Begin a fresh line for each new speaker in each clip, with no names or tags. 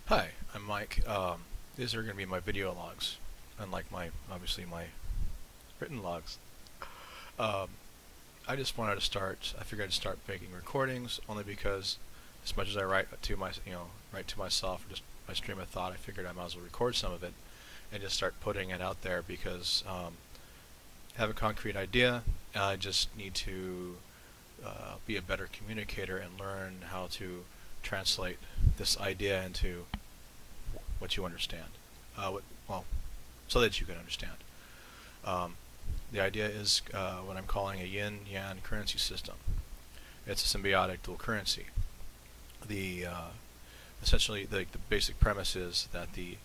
Hi, I'm Mike. These are going to be my video logs, unlike obviously my written logs. Um, I just wanted to start. I figured I'd start making recordings only because, as much as I write to write to myself or just my stream of thought, I figured I might as well record some of it and just start putting it out there because I have a concrete idea. I just need to be a better communicator and learn how to translate this idea into what you understand. Well, so that you can understand. Um, the idea is what I'm calling a yin-yang currency system. It's a symbiotic dual currency. The essentially the basic premise is that the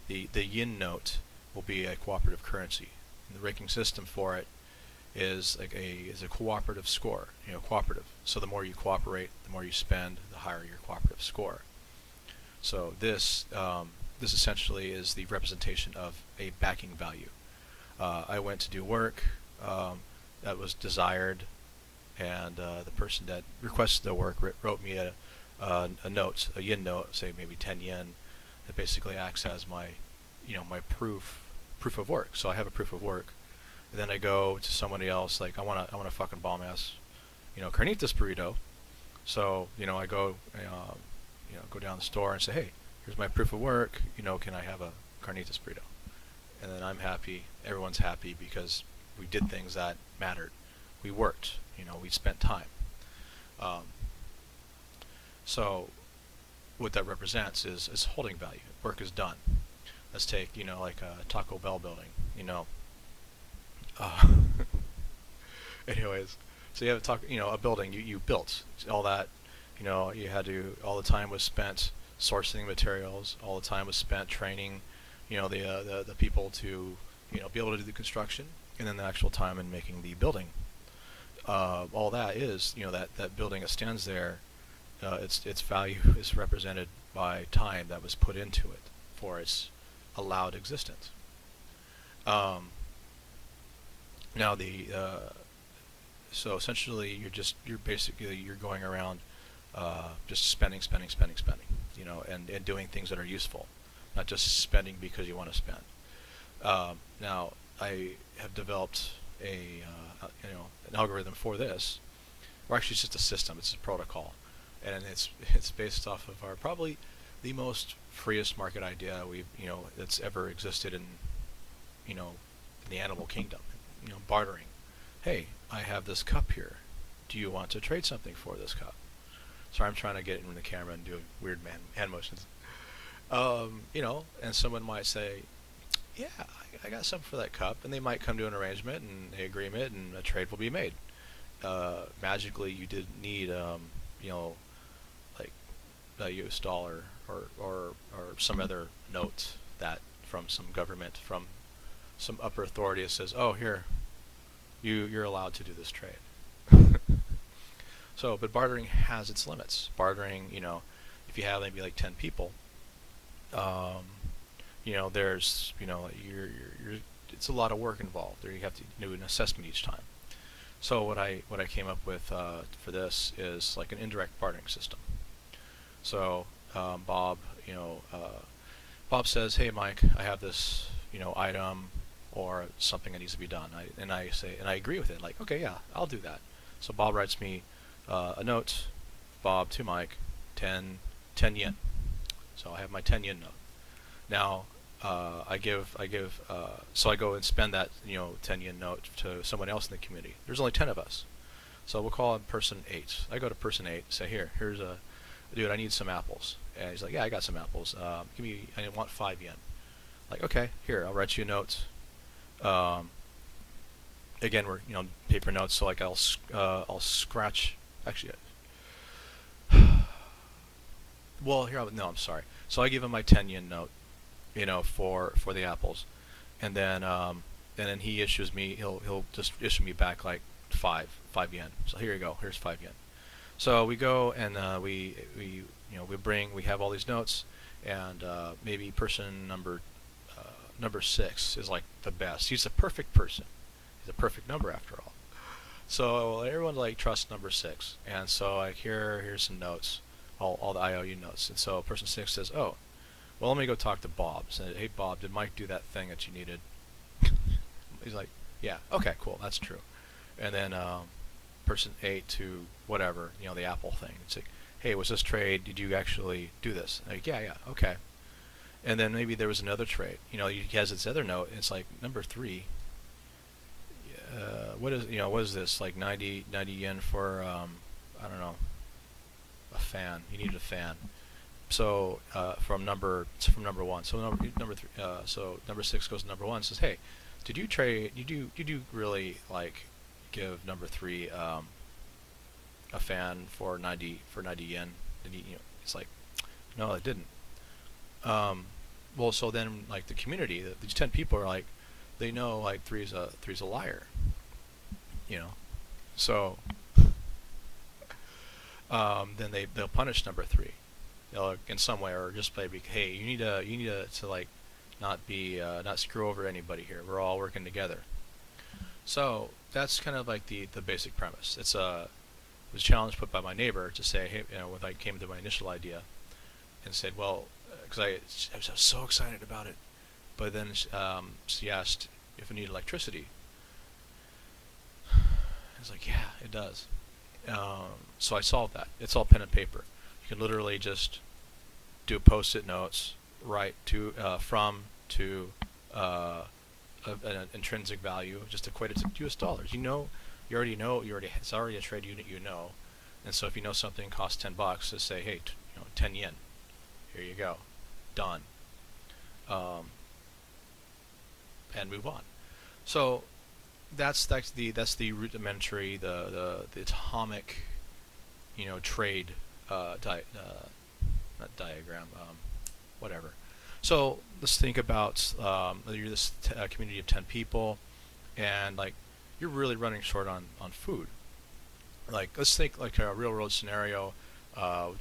Yin Note will be a cooperative currency. And the ranking system for it is a cooperative score. Cooperative. So the more you cooperate, the more you spend, the higher your cooperative score. So this essentially is the representation of a backing value. I went to do work that was desired, and the person that requested the work wrote me a note, a yin note, say maybe 10 yen, that basically acts as my my proof of work. So I have a proof of work, and then I go to somebody else like I want a fucking bomb ass carnitas burrito. So I go go down the store and say, hey, here's my proof of work. Can I have a carnitas burrito? And then I'm happy. Everyone's happy because we did things that mattered. We worked. We spent time. Um, so what that represents is holding value. Work is done. Let's take like a Taco Bell building. Uh, anyways, so you have a building you built all that. You had to. All the time was spent sourcing materials. All the time was spent training, the people to, be able to do the construction, and then the actual time in making the building. All that is, that building that stands there, its value is represented by time that was put into it for its allowed existence. Now so essentially you're going around just spending, and doing things that are useful, not just spending because you want to spend. Now, I have developed an algorithm for this, or actually it's just a system. It's a protocol, and it's based off of our probably the most freest market idea that's ever existed in the animal kingdom. Bartering. Hey, I have this cup here. Do you want to trade something for this cup? Sorry, I'm trying to get in the camera and do weird hand motions. And someone might say, yeah, I got something for that cup, and they might come to an arrangement and an agreement, and a trade will be made. Magically, you didn't need, like a US dollar or some other note that from some government, from some upper authority that says, oh, here, you're allowed to do this trade. So, but bartering has its limits. Bartering, if you have maybe like 10 people, there's, it's a lot of work involved. There you have to do an assessment each time. So what I came up with for this is like an indirect bartering system. So Bob, Bob says, hey Mike, I have this, item or something that needs to be done. I say, and I agree with it. Like, okay, yeah, I'll do that. So Bob writes me a note, Bob to Mike, 10 yen. So I have my 10 yen note. Now so I go and spend that 10 yen note to someone else in the community. There's only 10 of us, so we'll call him person 8. I go to person 8, say, here's a dude, I need some apples. And he's like, yeah, I got some apples. I want 5 yen. Like, okay, here, I'll write you a note. Again, we're paper notes, so like I'll scratch. Actually, well, here I'm sorry. So I give him my 10 yen note, for the apples, and then he issues me. He'll just issue me back like 5 yen. So here you go. Here's 5 yen. So we go and we have all these notes, and maybe person number 6 is like the best. He's the perfect person. He's a perfect number after all. So everyone like trusts number 6, and so like here's some notes, all the IOU notes, and so person 6 says, oh, well, let me go talk to Bob. Said, hey Bob, did Mike do that thing that you needed? He's like, yeah, okay, cool, that's true. And then person A to whatever, the Apple thing. It's like, hey, was this trade? Did you actually do this? Like, yeah, okay. And then maybe there was another trade. He has this other note. And it's like number 3. What is this? Like 90 yen for I don't know, a fan. You needed a fan. So from number 1. So number 3. So number 6 goes to number 1. Says, hey, did you trade? Did you really like give number 3 a fan for 90 yen? And it's like, no, I didn't. Well, so then like the community, these 10 people are like, they know like three's a liar. So then they'll punish number 3, in some way, or just maybe, hey, you need to like not screw over anybody here. We're all working together. So that's kind of like the basic premise. It was a challenge put by my neighbor to say, hey, when I came to my initial idea, and said, well, because I was so excited about it, but then she asked if it needed electricity. I was like, yeah, it does. So I solved that. It's all pen and paper. You can literally just do Postit notes, write to from to an intrinsic value, just equate it to US dollars. It's already a trade unit, and so if you know something costs $10, just say, hey, 10 yen. Here you go, done, and move on. So that's the rudimentary, the atomic, trade not diagram, whatever. So let's think about you're this community of 10 people, and like you're really running short on food. Like let's think like a real world scenario, or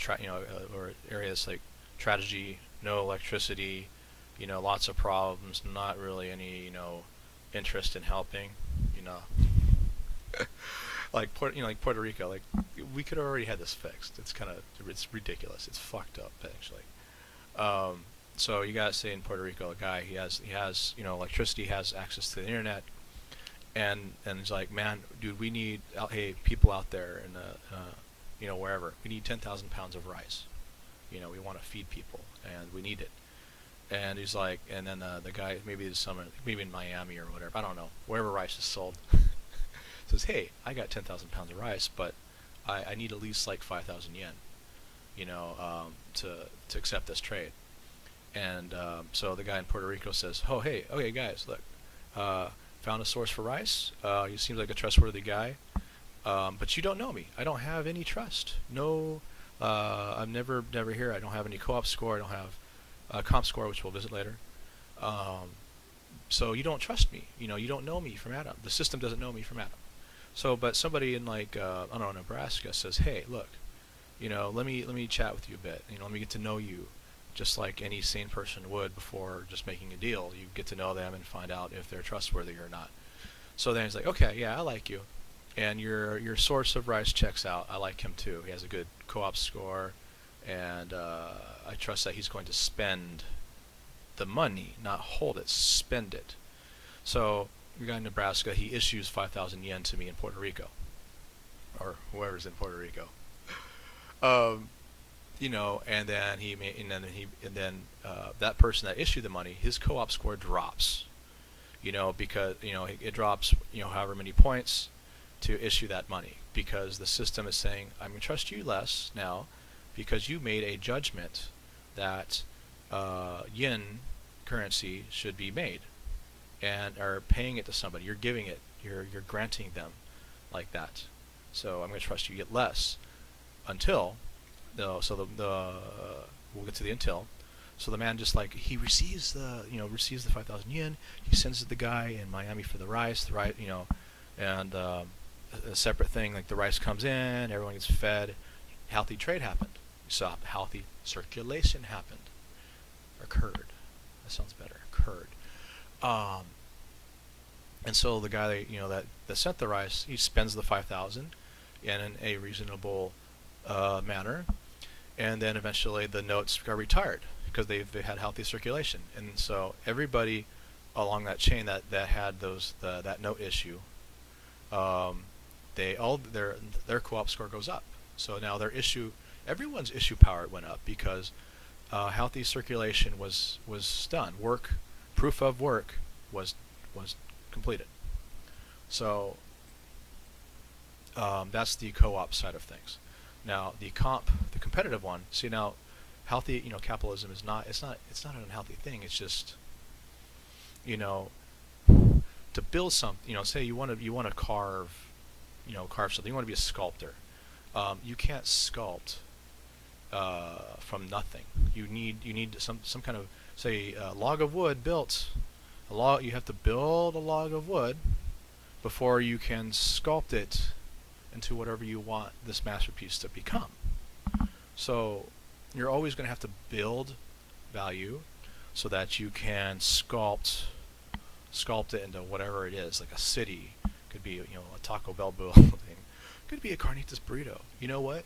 areas like tragedy, no electricity, lots of problems, not really any interest in helping, like Puerto Rico. Like we could have already had this fixed. It's ridiculous. It's fucked up actually. So you gotta say in Puerto Rico, a guy he has electricity, has access to the internet, and he's like, man, dude, we need people out there in the wherever, we need 10,000 pounds of rice. We want to feed people and we need it. And he's like, and then the guy, maybe in Miami or whatever, I don't know, wherever rice is sold, says, hey, I got 10,000 pounds of rice, but I need at least like 5,000 yen, to accept this trade. And so the guy in Puerto Rico says, oh, hey, okay, guys, look, found a source for rice. You seem like a trustworthy guy, but you don't know me. I don't have any trust. No, I'm never here. I don't have any co-op score. I don't have a comp score, which we'll visit later. So you don't trust me. You don't know me from Adam. The system doesn't know me from Adam. So, but somebody in like I don't know, Nebraska says, hey, look, let me chat with you a bit. Let me get to know you, just like any sane person would before just making a deal. You get to know them and find out if they're trustworthy or not. So then he's like, okay, yeah, I like you, and your source of rice checks out. I like him too. He has a good co-op score, and I trust that he's going to spend the money, not hold it, spend it. So the guy in Nebraska, he issues 5,000 yen to me in Puerto Rico, or whoever's in Puerto Rico. And then that person that issued the money, his co-op score drops, because it drops, however many points to issue that money, because the system is saying, I'm going to trust you less now because you made a judgment that yen currency should be made, and are paying it to somebody. You're giving it. You're granting them like that. So I'm going to trust you yet less until. We'll get to the until. So the man just like he receives the 5,000 yen. He sends it to the guy in Miami for the rice, and a separate thing, like the rice comes in, everyone gets fed. Healthy trade happened. So healthy circulation occurred. That sounds better. Occurred. And so the guy that sent the rice, he spends the 5,000 in a reasonable manner, and then eventually the notes got retired because they've had healthy circulation. And so everybody along that chain that had that note issue, their co-op score goes up. So now everyone's issue power went up because healthy circulation was done. Proof of work was completed. So that's the co-op side of things. Now the competitive one. See, now healthy, capitalism is not. It's not an unhealthy thing. It's just, to build something. Say you want to carve, carve something. You want to be a sculptor. You can't sculpt from nothing. You need some kind of, say, a log of wood built. You have to build a log of wood before you can sculpt it into whatever you want this masterpiece to become. So you're always going to have to build value so that you can sculpt it into whatever it is, like a city. Could be a Taco Bell building. Could be a carnitas burrito. You know what?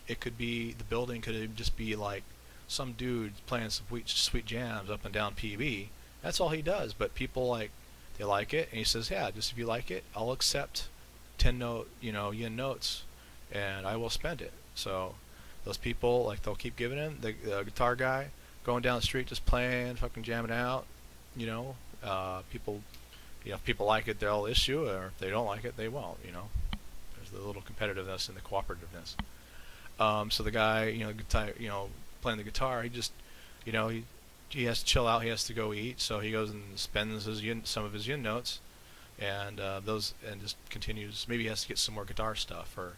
It could be, the building could just be like some dude playing some sweet jams up and down PB. That's all he does. But people they like it, and he says, yeah, just if you like it, I'll accept 10 note, Yin Notes, and I will spend it. So those people, they'll keep giving him the guitar guy going down the street just playing, fucking jamming out. People, if people like it, they'll issue, or if they don't like it, they won't. There's the little competitiveness and the cooperativeness. So the guy, guitar, playing the guitar, he just, he has to chill out. He has to go eat, so he goes and spends some of his Yin Notes, and just continues. Maybe he has to get some more guitar stuff, or,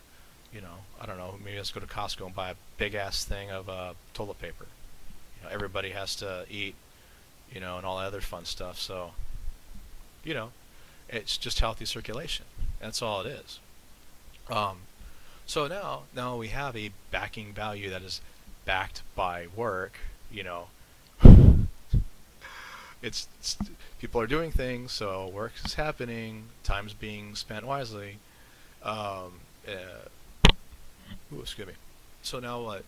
I don't know. Maybe he has to go to Costco and buy a big ass thing of toilet paper. Everybody has to eat, and all that other fun stuff. So, it's just healthy circulation. That's all it is. So now we have a backing value that is backed by work. It's people are doing things, so work is happening. Time's being spent wisely. Excuse me. So now what?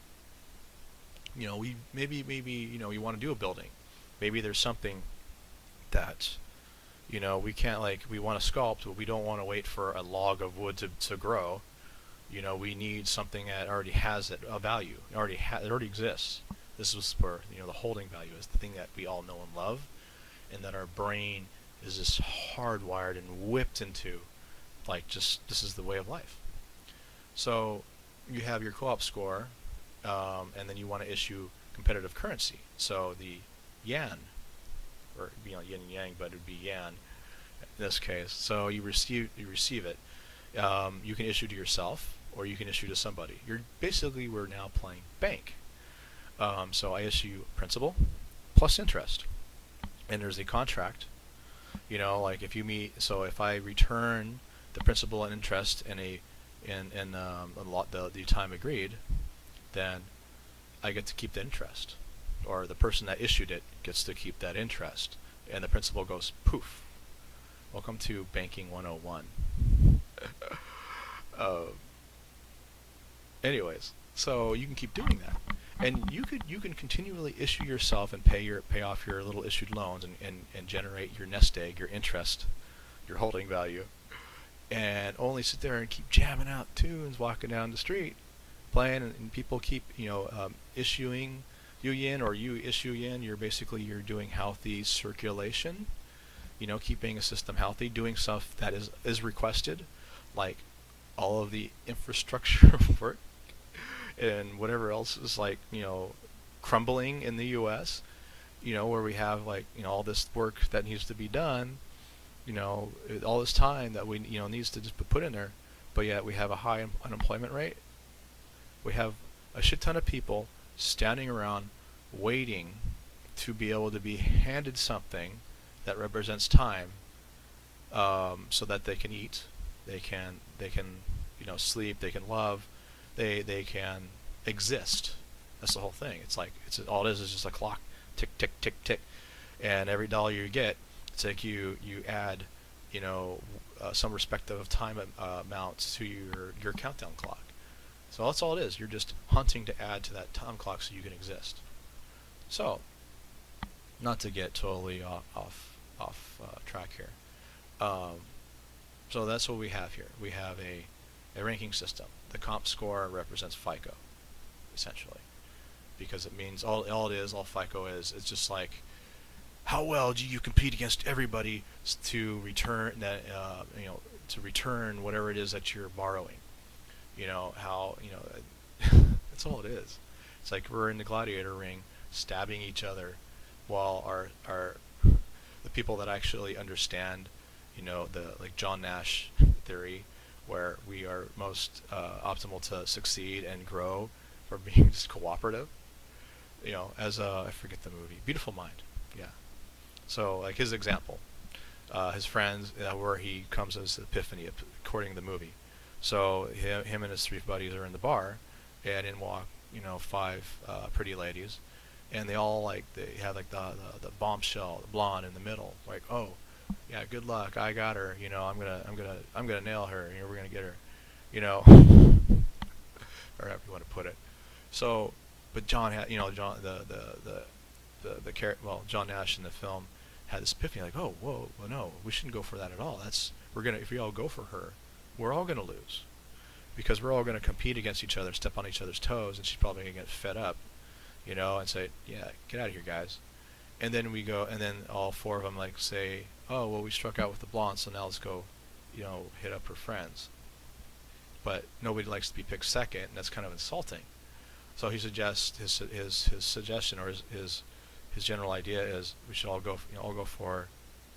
We maybe we want to do a building. Maybe there's something that we can't, we want to sculpt, but we don't want to wait for a log of wood to grow. We need something that already has a value. It already exists. This is where the holding value is the thing that we all know and love, and that our brain is just hardwired and whipped into, this is the way of life. So you have your co-op score, and then you want to issue competitive currency. So the yan, or yin and yang, but it would be yan in this case. So you receive it. You can issue to yourself, or you can issue to somebody. We're now playing bank. So I issue principal plus interest, and there's a contract. If you meet, so if I return the principal and interest in the time agreed, then I get to keep the interest, or the person that issued it gets to keep that interest, and the principal goes poof. Welcome to Banking 101. Anyways, so you can keep doing that, and you can continually issue yourself and pay off your little issued loans and generate your nest egg, your interest, your holding value, and only sit there and keep jamming out tunes, walking down the street, playing, and people keep issuing you yin, or you issue yin. You're doing healthy circulation, keeping a system healthy, doing stuff that is requested, like all of the infrastructure work and whatever else is crumbling in the U.S. Where we have all this work that needs to be done, all this time that we needs to just be put in there, but yet we have a high unemployment rate. We have a shit ton of people standing around waiting to be able to be handed something that represents time, so that they can eat, they can sleep, they can love, they can exist. That's the whole thing. It's all it is just a clock, tick tick tick tick, and every dollar you get, it's like you add some respective time amounts to your countdown clock. So that's all it is. You're just hunting to add to that time clock so you can exist. So, not to get totally off track here. Um, so that's what we have here. We have a ranking system. The comp score represents FICO, essentially, because it means all FICO is. It's just like how well do you compete against everybody to return that to return whatever it is that you're borrowing. How that's all it is. It's like we're in the gladiator ring stabbing each other while our the people that actually understand the like John Nash theory, where we are most optimal to succeed and grow for being just cooperative. As I forget the movie, Beautiful Mind. Yeah. So like his example, his friends, where he comes as epiphany according to the movie. So him and his three buddies are in the bar, and in walk five pretty ladies, and they all they have the bombshell, the blonde in the middle, like, oh yeah, good luck, I got her, I'm gonna nail her, we're gonna get her, or however you want to put it. So, but John had, John John Nash in the film had this epiphany, like, oh, whoa, well, no, we shouldn't go for that at all. If we all go for her, we're all gonna lose, because we're all gonna compete against each other, step on each other's toes, and she's probably gonna get fed up, and say, yeah, get out of here, guys. And then we go, and then all four of them say, oh, well, we struck out with the blonde, so now let's go, hit up her friends. But nobody likes to be picked second, and that's kind of insulting. So he suggests his suggestion, or his general idea is we should all go for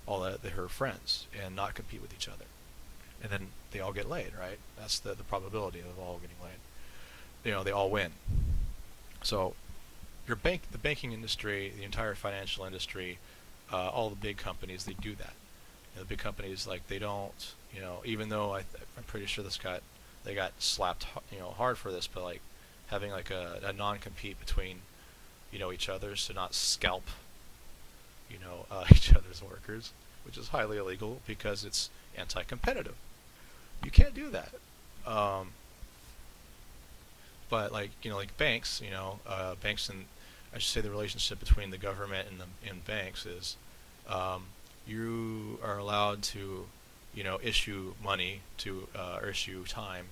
all her friends and not compete with each other, and then they all get laid, right? That's the probability of all getting laid. They all win. So the banking industry, the entire financial industry, all the big companies, they do that. The big companies, they don't, even though I'm pretty sure they got slapped hard for this, but having a non-compete between each other's to not scalp each other's workers, which is highly illegal because it's anti-competitive. You can't do that. But banks, banks, and I should say the relationship between the government and banks is, you are allowed to issue money to or issue time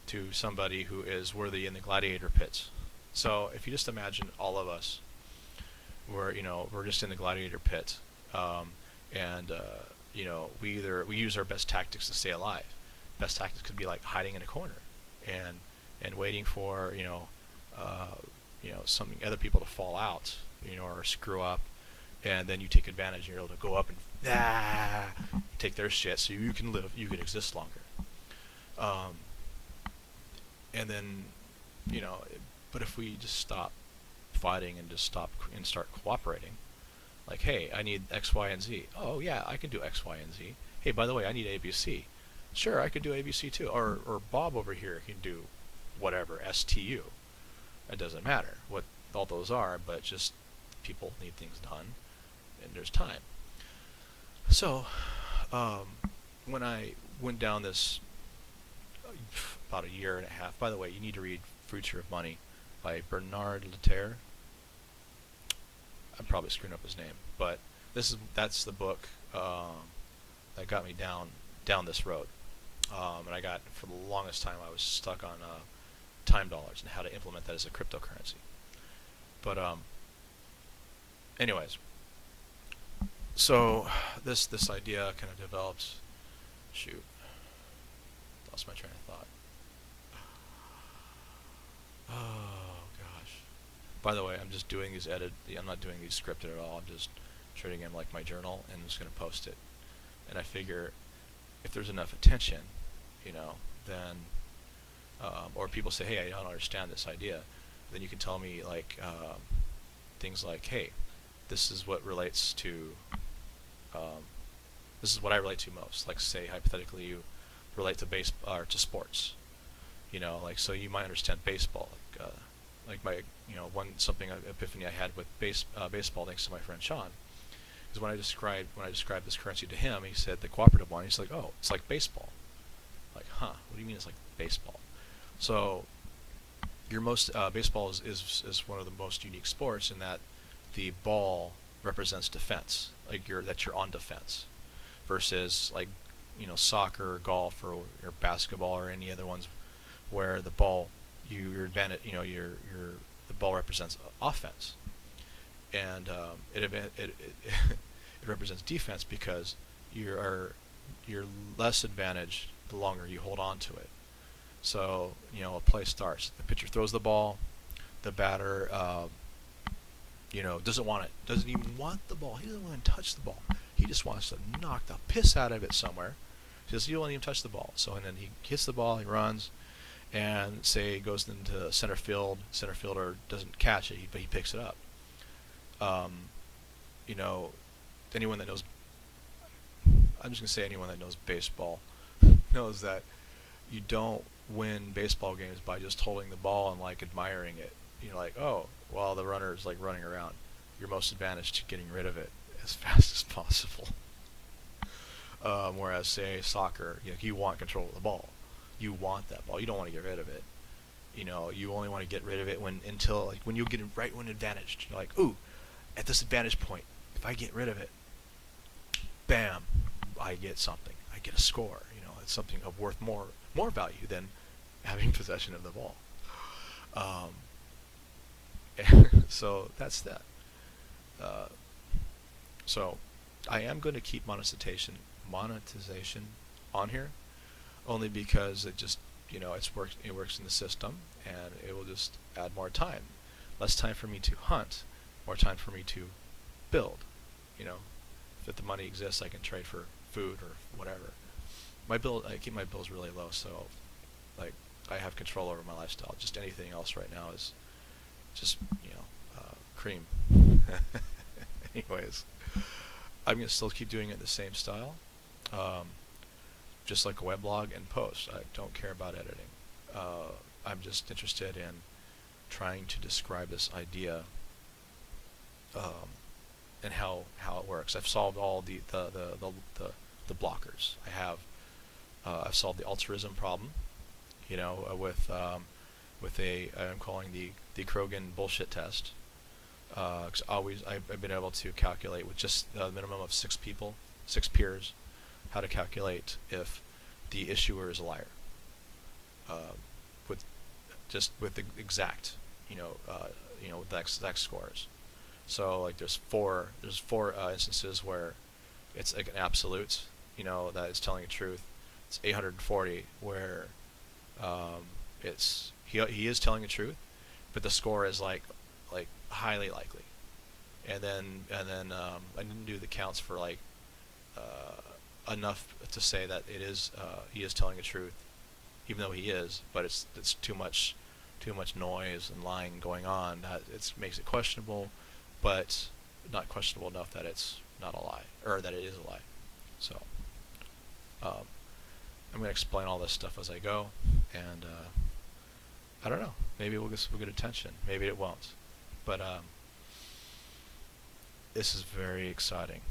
to somebody who is worthy in the gladiator pits. So if you just imagine all of us, we're just in the gladiator pit, and we use our best tactics to stay alive. Best tactics could be hiding in a corner and waiting for some other people to fall out, or screw up, and then you take advantage and you're able to go up and take their shit so you can live, you can exist longer. And then but if we just stop fighting and just start cooperating, hey, I need X, Y, and Z. Oh yeah, I can do X, Y, and Z. Hey, by the way, I need ABC. Sure, I could do ABC too. Or Bob over here can do whatever, STU. It doesn't matter what all those are, but just people need things done, and there's time. So, when I went down this about a year and a half. By the way, you need to read Future of Money by Bernard Lataire. I'm probably screwing up his name, but that's the book that got me down this road. And I got, for the longest time, I was stuck on time dollars and how to implement that as a cryptocurrency. But anyways, so this idea kind of developed. Shoot, lost my train of thought. Oh gosh. By the way, I'm just doing these I'm not doing these scripted at all. I'm just treating them like my journal, and I'm just going to post it. And I figure if there's enough attention, then or people say, hey, I don't understand this idea, then you can tell me things like, hey, this is what relates to this is what I relate to most. Say hypothetically you relate to or to sports, so you might understand baseball. My something epiphany I had with baseball, thanks to my friend Sean, is when I described this currency to him, he said the cooperative one. He's like, oh, it's like baseball. What do you mean it's like baseball? So your baseball is one of the most unique sports in that the ball represents defense, like that you're on defense, versus like soccer or golf or basketball or any other ones where the ball your advantage the ball represents offense, and it represents defense because you're less advantaged the longer you hold on to it. So a play starts. The pitcher throws the ball. The batter, doesn't want it. Doesn't even want the ball. He doesn't want to touch the ball. He just wants to knock the piss out of it somewhere. He says, "You don't even touch the ball." So and then he hits the ball. He runs, and say goes into center field. Center fielder doesn't catch it, but he picks it up. You know, anyone that knows, I'm just gonna say anyone that knows baseball knows that you don't win baseball games by just holding the ball and like admiring it. You're like, oh, well, the runner's like running around. You're most advantaged to getting rid of it as fast as possible. Whereas, say, soccer, you want control of the ball. You want that ball. You don't want to get rid of it. You only want to get rid of it when you get it right when advantaged. You're like, ooh, at this advantage point, if I get rid of it, bam, I get something. I get a score. It's something of worth more value than having possession of the ball. So that's that. So I am going to keep monetization on here, only because it just it works in the system, and it will just add more time, less time for me to hunt, more time for me to build. If the money exists, I can trade for food or whatever. I keep my bills really low, so like I have control over my lifestyle. Just anything else right now is just cream. Anyways, I'm gonna still keep doing it the same style, just like a weblog and post. I don't care about editing. I'm just interested in trying to describe this idea and how it works. I've solved all the blockers. I've solved the altruism problem, with I'm calling the Krogan bullshit test. 'Cause I've been able to calculate with just the minimum of 6 peers, how to calculate if the issuer is a liar. With the exact, with the exact scores. So like there's four instances where it's like an absolute, that it's telling the truth. It's 840 where it's he is telling the truth, but the score is like highly likely. And then I didn't do the counts for like enough to say that he is telling the truth, even though he is, but it's too much noise and lying going on that it makes it questionable, but not questionable enough that it's not a lie, or that it is a lie. So I'm going to explain all this stuff as I go, and I don't know, maybe we'll get attention, maybe it won't, but this is very exciting,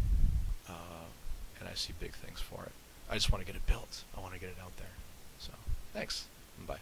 and I see big things for it. I just want to get it built. I want to get it out there. So thanks, and bye.